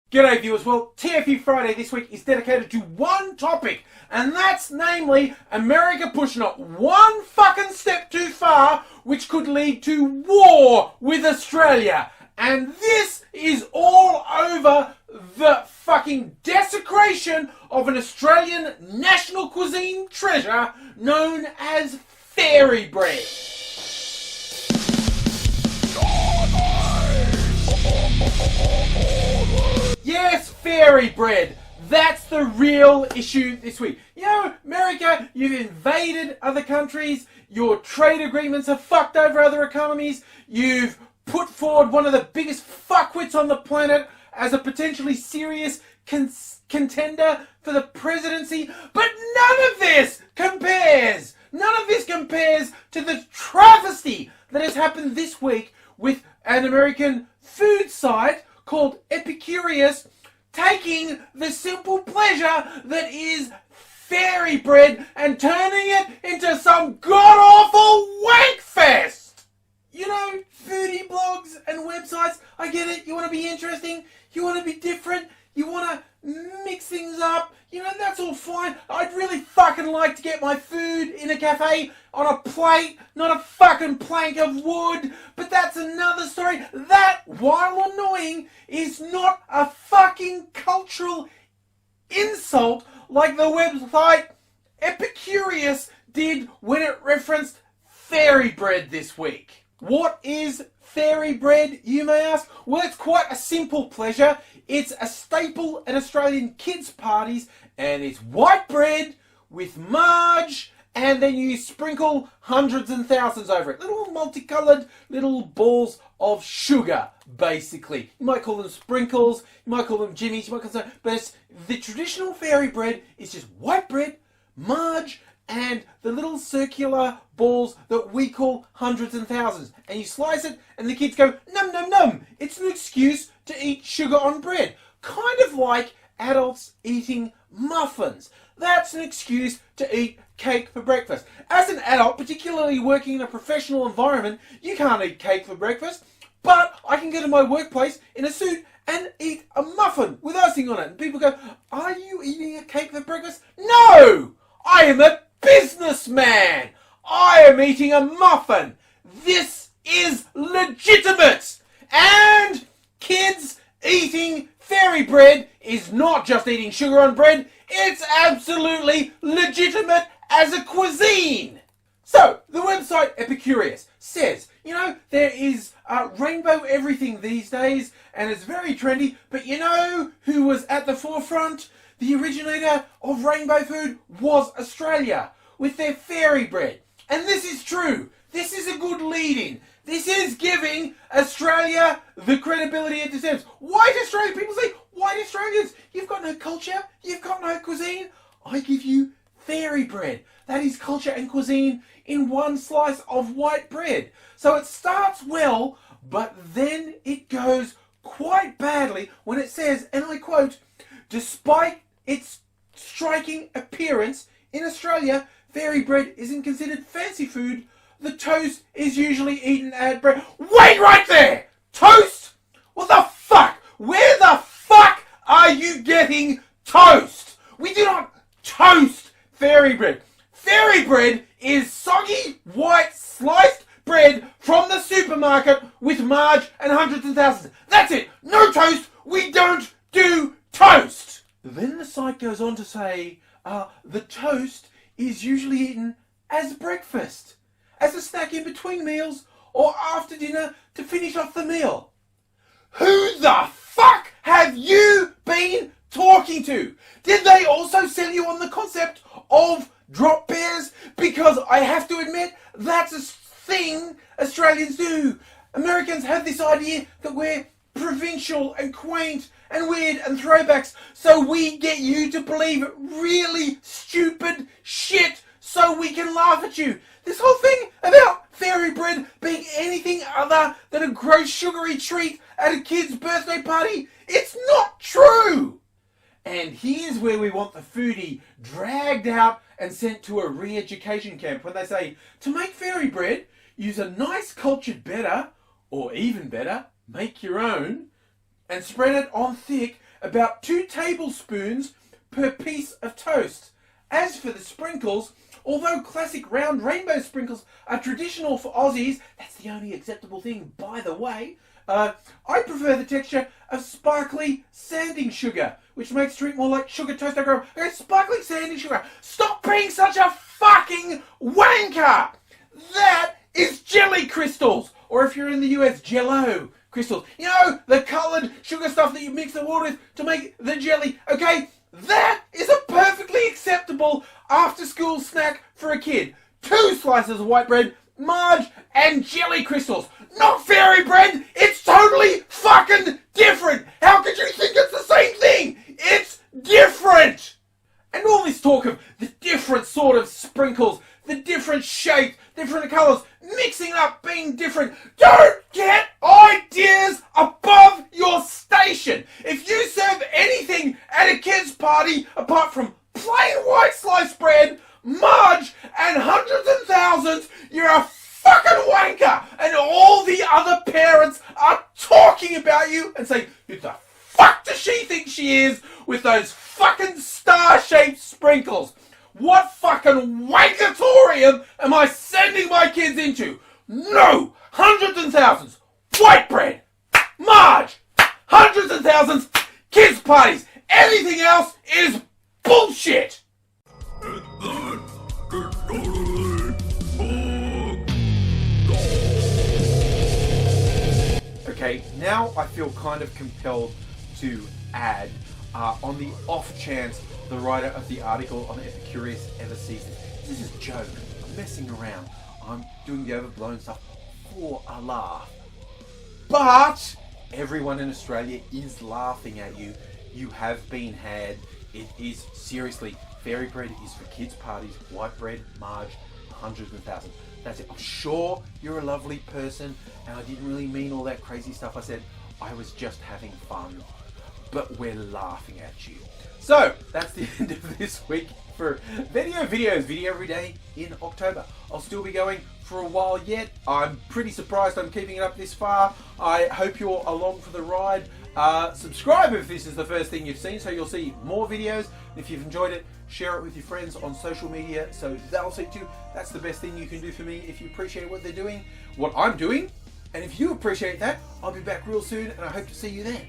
G'day viewers, well TFU Friday this week is dedicated to one topic, and that's namely America pushing it one fucking step too far, which could lead to war with Australia. And this is all over the fucking desecration of an Australian national cuisine treasure known as fairy bread. Yes, fairy bread. That's the real issue this week. You know, America, you've invaded other countries. Your trade agreements have fucked over other economies. You've put forward one of the biggest fuckwits on the planet as a potentially serious contender for the presidency. But none of this compares. None of this compares to the travesty that has happened this week with an American food site called Epicurious, taking the simple pleasure that is fairy bread and turning it into some god-awful wank fest. You know, foodie blogs and websites, I get it, you want to be interesting, you want to be different, you want to mix things up, you know, that's all fine. I'd really fucking like to get my food in a cafe on a plate, not a fucking plank of wood, but that's another story. That, while annoying, is not a fucking cultural insult like the website Epicurious did when it referenced fairy bread this week. What is fairy bread, you may ask? Well, it's quite a simple pleasure. It's a staple at Australian kids' parties, and it's white bread with marge, and then you sprinkle hundreds and thousands over it. Little multicoloured little balls of sugar, basically. You might call them sprinkles, you might call them jimmies, you might call them, but it's, the traditional fairy bread is just white bread, marge, and the little circular balls that we call hundreds and thousands. And you slice it, and the kids go, num num num. It's an excuse to eat sugar on bread. Kind of like adults eating muffins. That's an excuse to eat cake for breakfast. As an adult, particularly working in a professional environment, you can't eat cake for breakfast, but I can go to my workplace in a suit and eat a muffin with icing on it. And people go, are you eating a cake for breakfast? No! I am a businessman! I am eating a muffin! This is legitimate! And kids eating fairy bread is not just eating sugar on bread, it's absolutely legitimate as a cuisine! So, the website Epicurious says, you know, there is rainbow everything these days, and it's very trendy, but you know who was at the forefront? The originator of rainbow food was Australia, with their fairy bread. And this is true. This is a good lead-in. This is giving Australia the credibility it deserves. White Australian, people say, white Australians, you've got no culture, you've got no cuisine. I give you fairy bread. That is culture and cuisine in one slice of white bread. So it starts well, but then it goes quite badly when it says, and I quote, despite its striking appearance, in Australia, fairy bread isn't considered fancy food. The toast is usually eaten at bread. Wait right there! Toast? What the fuck? Where the fuck are you getting toast? We do not toast fairy bread. Fairy bread is soggy, white, sliced bread from the supermarket with marge and hundreds and thousands. That's it. No toast. We don't do toast. Then the site goes on to say, the toast is usually eaten as breakfast, as a snack in between meals, or after dinner to finish off the meal. Who the fuck have you been talking to? Did they also sell you on the concept of drop bears? Because I have to admit, that's a thing Australians do. Americans have this idea that we're provincial and quaint and weird and throwbacks, so we get you to believe really stupid shit so we can laugh at you. This whole thing about fairy bread being anything other than a gross sugary treat at a kid's birthday party, it's not true! And here's where we want the foodie dragged out and sent to a re-education camp when they say, to make fairy bread, use a nice cultured batter, or even better, make your own, and spread it on thick about 2 tablespoons per piece of toast. As for the sprinkles, although classic round rainbow sprinkles are traditional for Aussies, that's the only acceptable thing, by the way, I prefer the texture of sparkly sanding sugar, which makes it more like sugar toast. Okay, sparkly sanding sugar. Stop being such a fucking wanker! That is jelly crystals, or if you're in the US, Jello crystals. You know, the coloured sugar stuff that you mix the water with to make the jelly. Okay, that is a perfectly acceptable after-school snack for a kid. 2 slices of white bread, marge, and jelly crystals. Not fairy bread. It's totally fucking different. How could you think it's the same thing? It's different. And all this talk of the different sort of sprinkles, the different shapes, different colours, mixing up, being different. Don't get ideas above your station. If you serve anything at a kid's party apart from plain white sliced bread, marge, and hundreds and thousands, you're a fucking wanker. And all the other parents are talking about you and saying, who the fuck does she think she is with those fucking star-shaped sprinkles? What fucking wankatorium am I sending my kids into? No! Hundreds and thousands! White bread! Marge! Hundreds and thousands! Kids parties! Everything else is bullshit! Okay, now I feel kind of compelled to add, on the off chance the writer of the article on Epicurious ever sees this. This is a joke. I'm messing around. I'm doing the overblown stuff for a laugh. But everyone in Australia is laughing at you. You have been had. It is seriously, fairy bread is for kids' parties. White bread, marge, hundreds and thousands. That's it. I'm sure you're a lovely person, and I didn't really mean all that crazy stuff I said. I was just having fun. But we're laughing at you. So, that's the end of this week for video every day in October. I'll still be going for a while yet. I'm pretty surprised I'm keeping it up this far. I hope you're along for the ride. Subscribe if this is the first thing you've seen, so you'll see more videos. And if you've enjoyed it, share it with your friends on social media so they'll see it too. That's the best thing you can do for me if you appreciate what they're doing, what I'm doing. And if you appreciate that, I'll be back real soon, and I hope to see you then.